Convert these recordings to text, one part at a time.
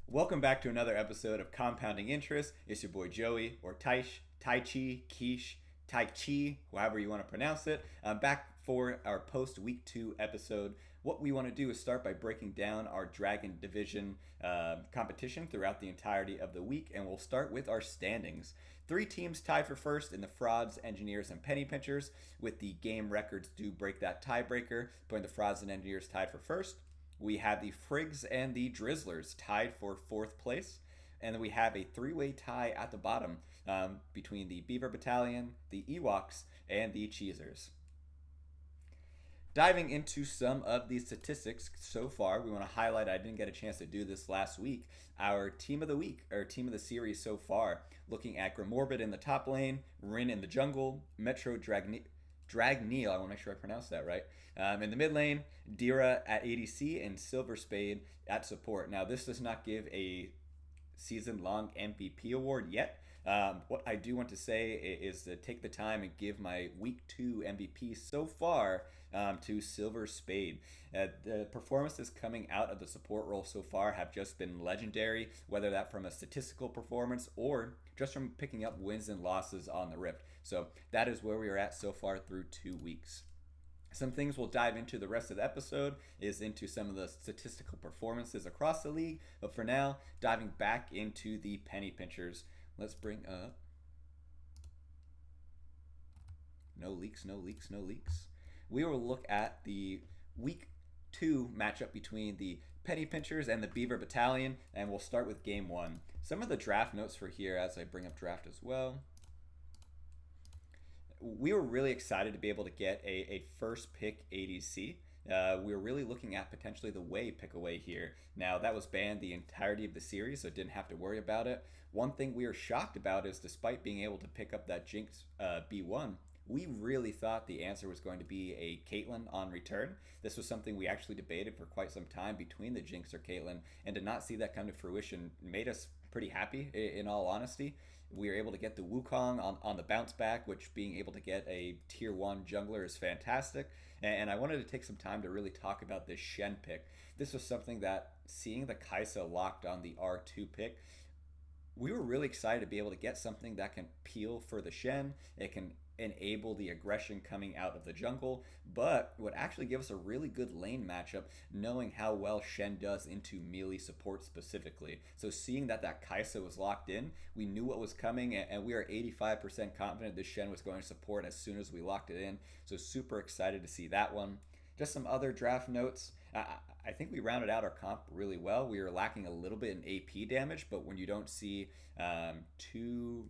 Welcome back to another episode of Compounding Interest. It's your boy Joey, or Taish, Tai Chi, Quiche, Tai Chi, however you want to pronounce it. Back for our post week 2 episode. What we want to do is start by breaking down our Dragon Division competition throughout the entirety of the week, and we'll start with our standings. Three teams tied for first in the Frauds, Engineers, and Penny Pinchers, with the game records do break that tiebreaker, putting the Frauds and Engineers tied for first. We have the Frigs and the Drizzlers tied for fourth place. And then we have a three-way tie at the bottom between the Beaver Battalion, the Ewoks, and the Cheesers. Diving into some of the statistics so far, we want to highlight, I didn't get a chance to do this last week, our team of the week, or team of the series so far. Looking at Grimorbid in the top lane, Rin in the jungle, Metro Dragneel, I want to make sure I pronounce that right. In the mid lane, Dira at ADC and Silver Spade at support. Now, this does not give a season long MVP award yet. What I do want to say is to take the time and give my week 2 MVP so far to Silver Spade. The performances coming out of the support role so far have just been legendary, whether that from a statistical performance or just from picking up wins and losses on the Rift. So that is where we are at so far through 2 weeks. Some things we'll dive into the rest of the episode is into some of the statistical performances across the league. But for now, diving back into the penny pinchers, let's bring up. No leaks, no leaks, no leaks. We will look at the week 2 matchup between the penny pinchers and the Beaver Battalion, and we'll start with game 1. Some of the draft notes for here as I bring up draft as well. We were really excited to be able to get a first pick ADC. We were really looking at potentially the Way pick away here. Now, that was banned the entirety of the series, so didn't have to worry about it. One thing we were shocked about is despite being able to pick up that Jinx B1, we really thought the answer was going to be a Caitlyn on return. This was something we actually debated for quite some time between the Jinx or Caitlyn, and to not see that come to fruition made us pretty happy, in all honesty. We were able to get the Wukong on the bounce back, which being able to get a tier 1 jungler is fantastic. And I wanted to take some time to really talk about this Shen pick. This was something that, seeing the Kai'Sa locked on the R2 pick, we were really excited to be able to get something that can peel for the Shen. It can enable the aggression coming out of the jungle, but would actually give us a really good lane matchup, knowing how well Shen does into melee support specifically. So seeing that Kai'Sa was locked in, we knew what was coming, and we are 85% confident this Shen was going to support as soon as we locked it in. So super excited to see that one. Just some other draft notes. I think we rounded out our comp really well. We were lacking a little bit in AP damage, but when you don't see too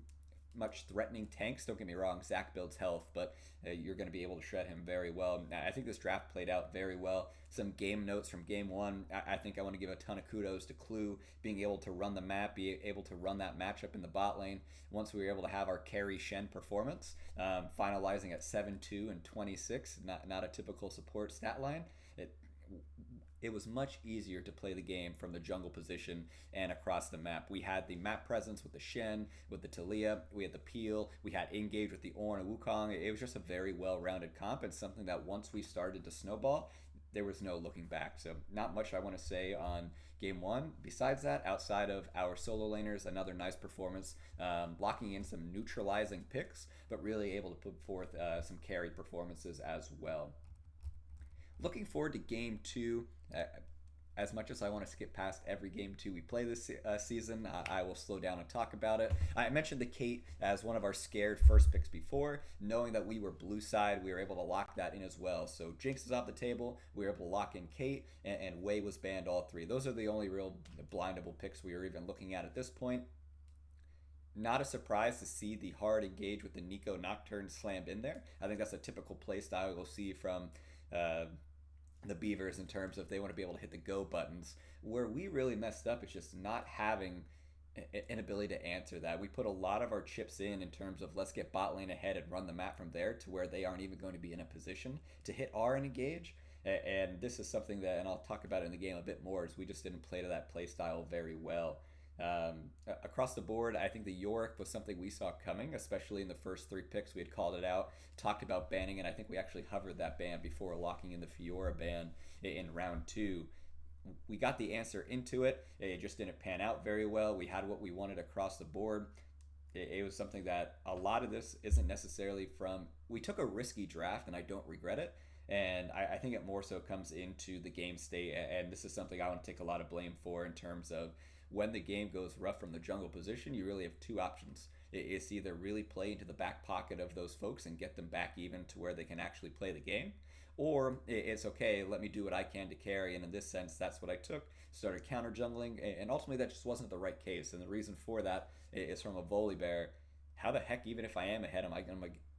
much threatening tanks, don't get me wrong, Zach builds health, but you're going to be able to shred him very well. I think this draft played out very well. Some game notes from game 1. I think I want to give a ton of kudos to Clue, being able to run the map, be able to run that matchup in the bot lane once we were able to have our carry Shen performance, finalizing at 7-2 and 26, not a typical support stat line. It was much easier to play the game from the jungle position and across the map. We had the map presence with the Shen, with the Talia, we had the Peel, we had Engage with the Ornn and Wukong. It was just a very well-rounded comp, and something that once we started to snowball, there was no looking back. So not much I want to say on game 1. Besides that, outside of our solo laners, another nice performance, locking in some neutralizing picks, but really able to put forth some carry performances as well. Looking forward to game 2. As much as I want to skip past every game 2 we play this season, I will slow down and talk about it. I mentioned the Kate as one of our scared first picks before. Knowing that we were blue side, we were able to lock that in as well. So Jinx is off the table. We were able to lock in Kate, and Wei was banned all 3. Those are the only real blindable picks we were even looking at this point. Not a surprise to see the hard engage with the Nico Nocturne slammed in there. I think that's a typical play style we'll see from the Beavers in terms of they want to be able to hit the go buttons. Where we really messed up is just not having an ability to answer that. We put a lot of our chips in terms of let's get bot lane ahead and run the map from there to where they aren't even going to be in a position to hit R and engage. And this is something that, and I'll talk about it in the game a bit more, is we just didn't play to that play style very well. Across the board, I think the Yorick was something we saw coming, especially in the first 3 picks. We had called it out, talked about banning, and I think we actually hovered that ban before locking in the Fiora ban in round 2. we got the answer into it. It just didn't pan out very well. We had what we wanted across the board. It was something that a lot of this isn't necessarily from. We took a risky draft, and I don't regret it. And I think it more so comes into the game state, and this is something I want to take a lot of blame for in terms of when the game goes rough from the jungle position. You really have two options. It's either really play into the back pocket of those folks and get them back even to where they can actually play the game, or it's okay, let me do what I can to carry. And in this sense, that's what I took. Started counter jungling, and ultimately that just wasn't the right case. And the reason for that is from a Volibear. How the heck, even if I am ahead, am I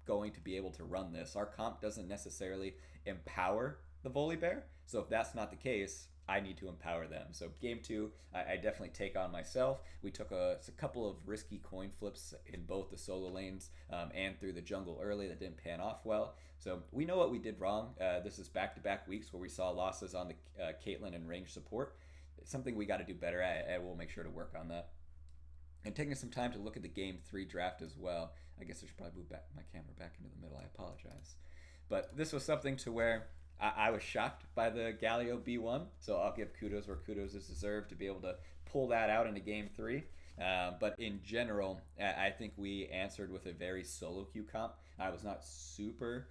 going to be able to run this? Our comp doesn't necessarily empower the Volibear. So if that's not the case, I need to empower them. So game two, I definitely take on myself. We took a couple of risky coin flips in both the solo lanes and through the jungle early that didn't pan off well. So we know what we did wrong. This is back-to-back weeks where we saw losses on the Caitlyn and range support. It's something we got to do better at, and we'll make sure to work on that. And taking some time to look at the game three draft as well. I guess I should probably move my camera back into the middle. I apologize. But this was something to where I was shocked by the Galio B1, so I'll give kudos where kudos is deserved to be able to pull that out into game three. But in general, I think we answered with a very solo queue comp. I was not super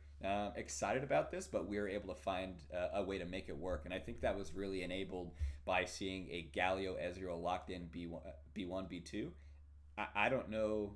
excited about this, but we were able to find a way to make it work. And I think that was really enabled by seeing a Galio Ezreal locked in B1, B2. I don't know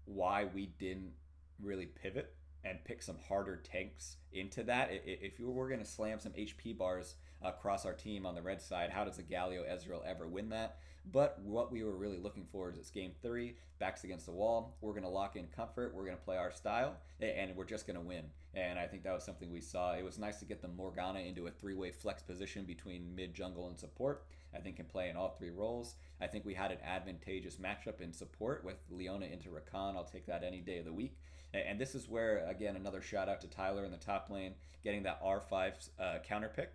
why we didn't really pivot and pick some harder tanks into that. If you were going to slam some HP bars across our team on the red side, how does a Galio Ezreal ever win that? But what we were really looking for is it's game three, backs against the wall. We're going to lock in comfort. We're going to play our style, and we're just going to win. And I think that was something we saw. It was nice to get the Morgana into a three-way flex position between mid, jungle, and support. I think can play in all three roles. I think we had an advantageous matchup in support with Leona into Rakan. I'll take that any day of the week. And this is where, again, another shout out to Tyler in the top lane, getting that R5 counter pick.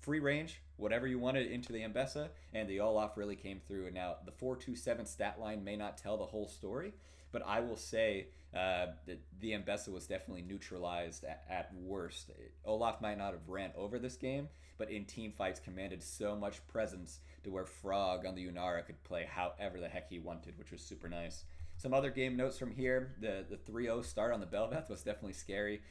Free range, whatever you wanted into the Mbessa, and the Olaf really came through. And now the 427 stat line may not tell the whole story, but I will say that the Mbessa was definitely neutralized at worst. Olaf might not have ran over this game, but in team fights commanded so much presence to where Frog on the Unara could play however the heck he wanted, which was super nice. Some other game notes from here. The 3-0 start on the Bel'Veth was definitely scary.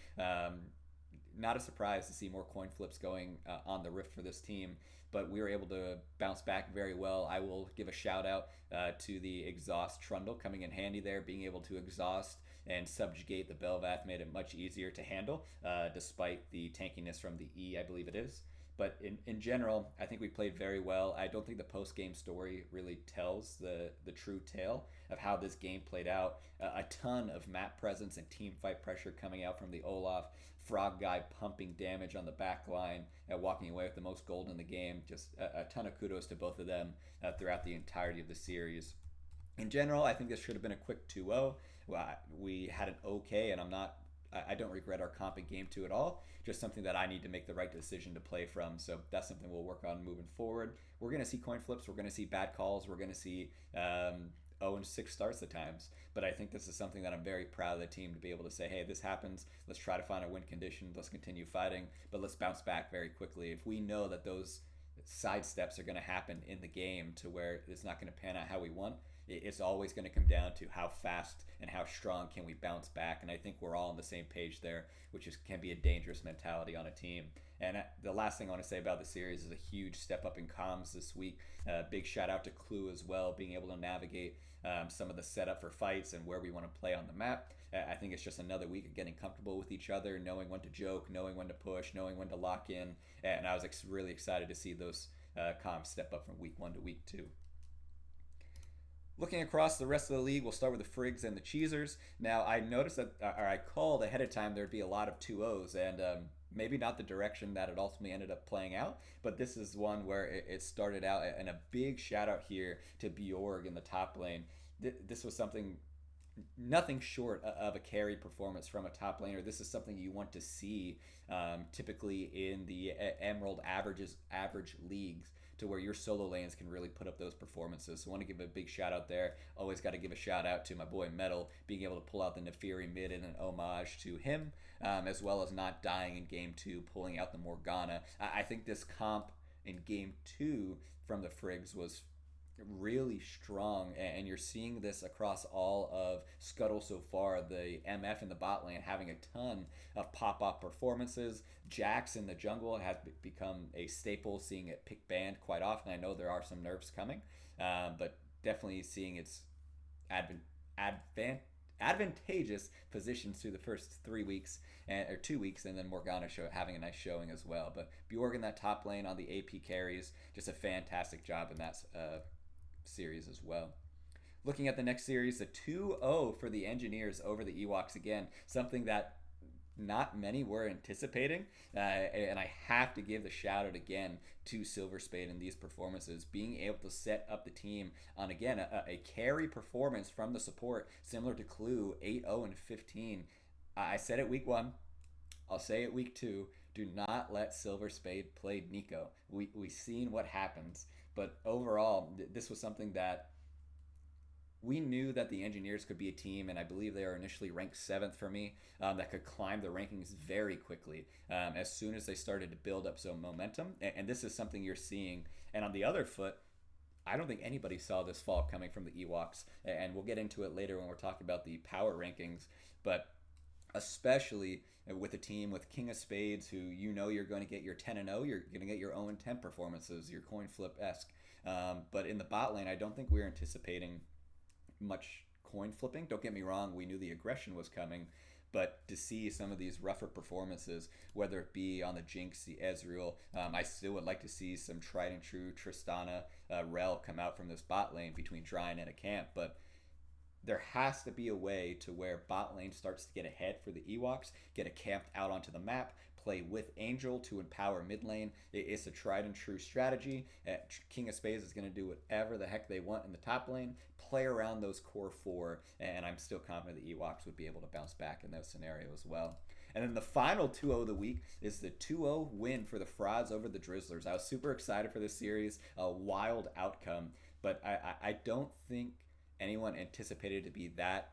Not a surprise to see more coin flips going on the Rift for this team, but we were able to bounce back very well. I will give a shout out to the exhaust Trundle coming in handy there. Being able to exhaust and subjugate the Bel'Veth made it much easier to handle, despite the tankiness from the E, I believe it is. But in general, I think we played very well. I don't think the post-game story really tells the true tale of how this game played out. A ton of map presence and team fight pressure coming out from the Olaf. Frog guy pumping damage on the back line and walking away with the most gold in the game. Just a ton of kudos to both of them throughout the entirety of the series. In general, I think this should have been a quick 2-0. We had an okay, and I don't regret our comp in game two at all. Just something that I need to make the right decision to play from. So that's something we'll work on moving forward. We're going to see coin flips. We're going to see bad calls. We're going to see 0-6 starts at times. But I think this is something that I'm very proud of the team to be able to say, hey, this happens. Let's try to find a win condition. Let's continue fighting. But let's bounce back very quickly. If we know that those side steps are going to happen in the game to where it's not going to pan out how we want, it's always going to come down to how fast and how strong can we bounce back. And I think we're all on the same page there, which can be a dangerous mentality on a team. And the last thing I want to say about the series is a huge step up in comms this week. Big shout out to Clue as well, being able to navigate some of the setup for fights and where we want to play on the map. I think it's just another week of getting comfortable with each other, knowing when to joke, knowing when to push, knowing when to lock in. And I was really excited to see those comms step up from week 1 to week 2. Looking across the rest of the league, we'll start with the Frigs and the Cheesers. Now, I noticed that, or I called ahead of time there'd be a lot of 2-0s, and maybe not the direction that it ultimately ended up playing out, but this is one where it started out, and a big shout out here to Bjorg in the top lane. This was nothing short of a carry performance from a top laner. This is something you want to see typically in the Emerald average leagues, to where your solo lanes can really put up those performances. So I want to give a big shout out there. Always got to give a shout out to my boy Metal, being able to pull out the Nefiri mid in an homage to him, as well as not dying in game 2, pulling out the Morgana. I think this comp in game 2 from the Frigs was really strong, and you're seeing this across all of Scuttle so far. The MF in the bot lane having a ton of pop-up performances. Jax in the jungle has become a staple, seeing it pick banned quite often. I know there are some nerfs coming, but definitely seeing its advan- advantageous positions through the first 3 weeks or 2 weeks, and then Morgana having a nice showing as well. But Bjorg in that top lane on the AP carries, just a fantastic job in that series as well. Looking at the next series, the 2-0 for the Engineers over the Ewoks again, something that not many were anticipating, and I have to give the shout out again to Silver Spade in these performances, being able to set up the team on again a carry performance from the support, similar to Clue 8-0 and 15. I said it week 1, I'll say it week 2. Do not let Silver Spade play Nico. We've seen what happens, but overall, this was something that we knew that the Engineers could be a team, and I believe they were initially ranked 7th for me, that could climb the rankings very quickly as soon as they started to build up some momentum. And this is something you're seeing. And on the other foot, I don't think anybody saw this fall coming from the Ewoks, and we'll get into it later when we're talking about the power rankings, but especially with a team with King of Spades, who you know you're going to get your 10-0, you're going to get your 0-10 performances, your coin flip-esque. But in the bot lane, I don't think we were anticipating much coin flipping. Don't get me wrong, we knew the aggression was coming, but to see some of these rougher performances, whether it be on the Jinx, the Ezreal, I still would like to see some tried and true Tristana, Rel come out from this bot lane between Dryan and a camp, but there has to be a way to where bot lane starts to get ahead for the Ewoks, get a camp out onto the map, play with Angel to empower mid lane. It's a tried and true strategy. King of Spades is going to do whatever the heck they want in the top lane, play around those core 4, and I'm still confident the Ewoks would be able to bounce back in those scenarios as well. And then the final 2-0 of the week is the 2-0 win for the Frauds over the Drizzlers. I was super excited for this series, a wild outcome, but I don't think anyone anticipated to be that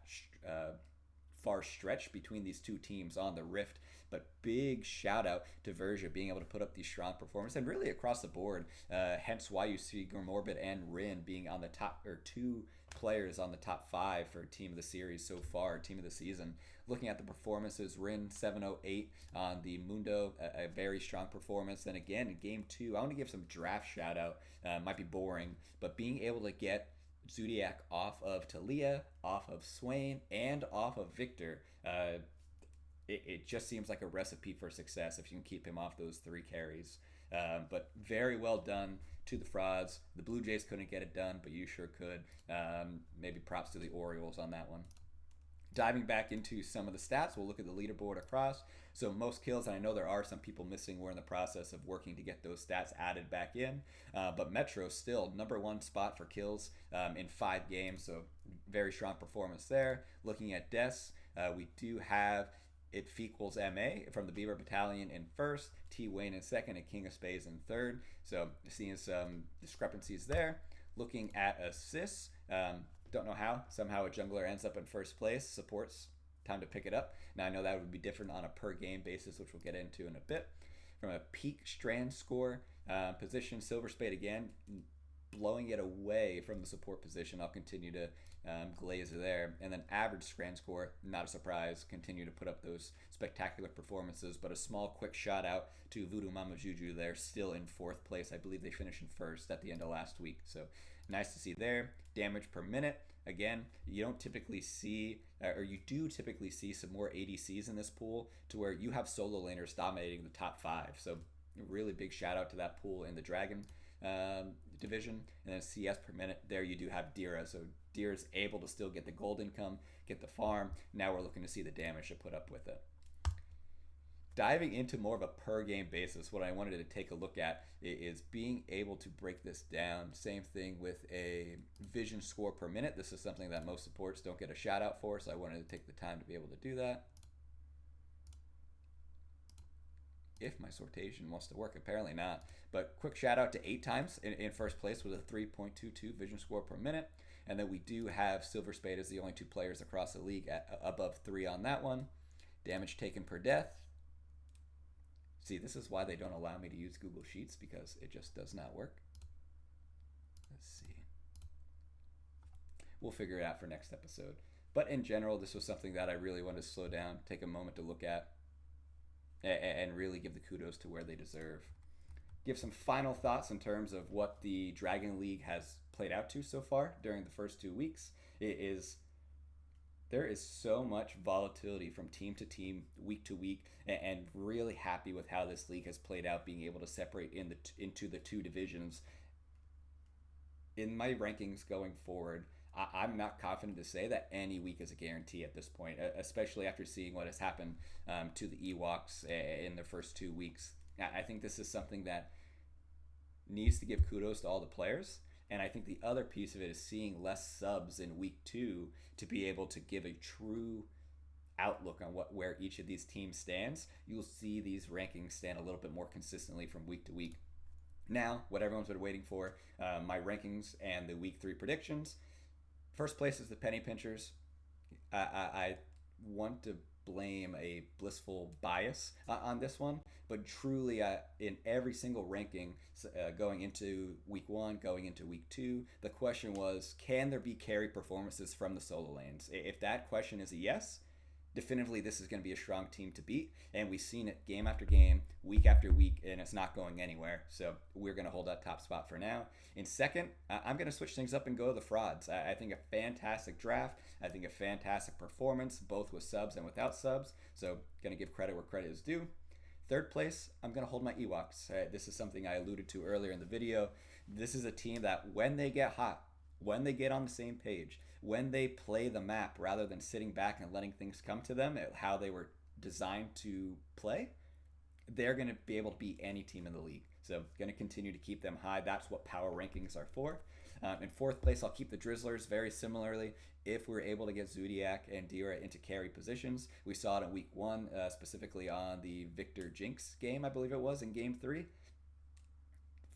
far stretch between these two teams on the Rift. But big shout out to Verja being able to put up these strong performances, and really across the board. Hence why you see Gormorbid and Rin being on the top, or 2 players on the top 5 for team of the series so far, team of the season. Looking at the performances, Rin 708 on the Mundo, a very strong performance. Then again in game 2, I want to give some draft shout out. Might be boring, but being able to get Zodiac off of Talia, off of Swain, and off of Victor, it just seems like a recipe for success if you can keep him off those 3 carries. But very well done to the Frauds. The Blue Jays couldn't get it done, but you sure could. Maybe props to the Orioles on that one. Diving back into some of the stats, we'll look at the leaderboard across. So most kills, and I know there are some people missing. We're in the process of working to get those stats added back in. But Metro still number 1 spot for kills in 5 games, so very strong performance there. Looking at deaths, we do have it equals MA from the Beaver Battalion in 1st, T Wayne in 2nd, and King of Spades in 3rd. So seeing some discrepancies there. Looking at assists, don't know how. Somehow a jungler ends up in 1st place. Supports, time to pick it up. Now I know that would be different on a per game basis, which we'll get into in a bit. From a peak strand score position, Silver Spade again, blowing it away from the support position. I'll continue to glaze there. And then average strand score, not a surprise, continue to put up those spectacular performances, but a small quick shout out to Voodoo Mama Juju there, still in 4th place. I believe they finished in 1st at the end of last week, so nice to see there. Damage per minute, again, you don't typically see, or you do typically see some more ADCs in this pool to where you have solo laners dominating the top 5, so really big shout out to that pool in the Dragon division. And then CS per minute, there you do have Dira, so Dira's able to still get the gold income, get the farm. Now we're looking to see the damage to put up with it. Diving into more of a per game basis, what I wanted to take a look at is being able to break this down. Same thing with a vision score per minute. This is something that most supports don't get a shout out for, so I wanted to take the time to be able to do that. if my sortation wants to work. Apparently not. But quick shout out to 8 times in first place with a 3.22 vision score per minute. And then we do have Silver Spade as the only 2 players across the league at above 3 on that one. Damage taken per death. See, this is why they don't allow me to use Google Sheets, because it just does not work. Let's see. We'll figure it out for next episode. But in general, this was something that I really wanted to slow down, take a moment to look at, and really give the kudos to where they deserve. Give some final thoughts in terms of what the Dragon League has played out to so far during the first 2 weeks. There is so much volatility from team to team, week to week, and really happy with how this league has played out, being able to separate into the 2 divisions. In my rankings going forward, I'm not confident to say that any week is a guarantee at this point, especially after seeing what has happened to the Ewoks in their first 2 weeks. I think this is something that needs to give kudos to all the players. And I think the other piece of it is seeing less subs in week 2 to be able to give a true outlook on where each of these teams stands. You'll see these rankings stand a little bit more consistently from week to week. Now, what everyone's been waiting for, my rankings and the week 3 predictions. First place is the Penny Pinchers. I want to blame a blissful bias on this one, but truly in every single ranking going into week 1, going into week 2, the question was, can there be carry performances from the solo lanes? If that question is a yes, definitively this is going to be a strong team to beat, and we've seen it game after game, week after week, and it's not going anywhere. So we're going to hold that top spot for now. In second, I'm going to switch things up and go to the frauds. I think a fantastic draft. I think a fantastic performance, both with subs and without subs. So going to give credit where credit is due. Third place, I'm going to hold my Ewoks. This is something I alluded to earlier in the video. This is a team that when they get hot, when they get on the same page, when they play the map rather than sitting back and letting things come to them, how they were designed to play, they're going to be able to beat any team in the league. So going to continue to keep them high. That's what power rankings are for. In fourth place, I'll keep the Drizzlers very similarly. If we're able to get Zodiac and Dira into carry positions, we saw it in week 1, specifically on the Victor Jinx game, I believe it was, in game 3.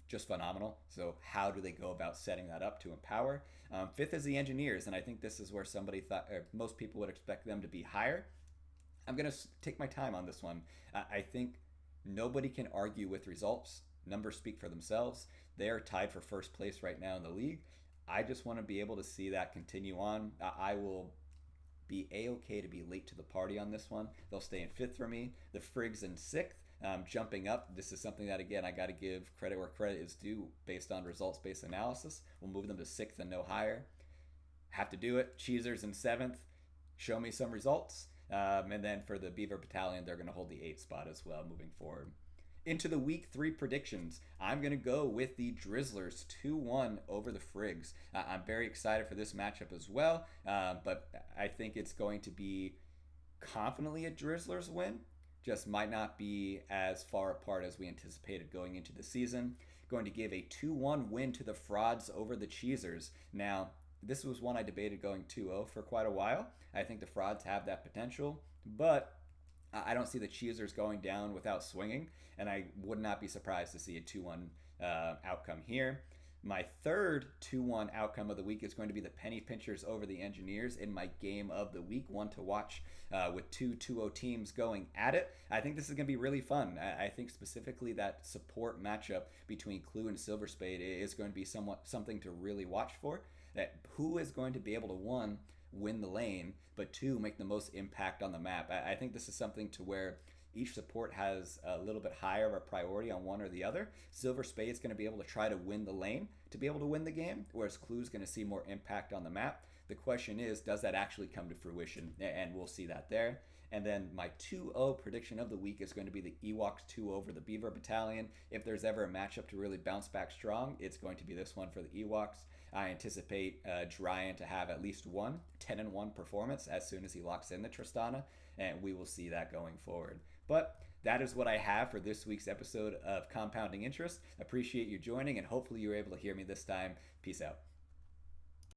Just phenomenal. So how do they go about setting that up to empower? Fifth is the Engineers, and I think this is where somebody thought, or most people would expect them to be higher. I'm going to take my time on this one. I think nobody can argue with results. Numbers speak for themselves. They are tied for first place right now in the league. I just want to be able to see that continue on. I will be A-okay to be late to the party on this one. They'll stay in 5th for me. The Frigs in 6th. Jumping up, this is something that, again, I got to give credit where credit is due based on results-based analysis. We'll move them to 6th and no higher. Have to do it. Cheesers in 7th. Show me some results. And then for the Beaver Battalion, they're going to hold the 8th spot as well moving forward. Into the week 3 predictions, I'm going to go with the Drizzlers 2-1 over the Frigs. I'm very excited for this matchup as well, but I think it's going to be confidently a Drizzlers win. Just might not be as far apart as we anticipated going into the season. Going to give a 2-1 win to the Frauds over the Cheesers. Now, this was one I debated going 2-0 for quite a while. I think the Frauds have that potential, but I don't see the Cheesers going down without swinging, and I would not be surprised to see a 2-1 outcome here. My third 2-1 outcome of the week is going to be the Penny Pinchers over the Engineers in my game of the week, one to watch with 2-2-0 teams going at it. I think this is going to be really fun. I think specifically that support matchup between Clue and Silver Spade is going to be something to really watch for. That who is going to be able to, 1, win the lane, but 2, make the most impact on the map. I think this is something to where each support has a little bit higher of a priority on one or the other. Silver Spade's going to be able to try to win the lane to be able to win the game, whereas Clue's going to see more impact on the map. The question is, does that actually come to fruition? And we'll see that there. And then my 2-0 prediction of the week is going to be the Ewoks 2 over the Beaver Battalion. If there's ever a matchup to really bounce back strong, it's going to be this one for the Ewoks. I anticipate Dryan to have at least one 10-1 performance as soon as he locks in the Tristana, and we will see that going forward. But that is what I have for this week's episode of Compounding Interest. Appreciate you joining, and hopefully you were able to hear me this time. Peace out.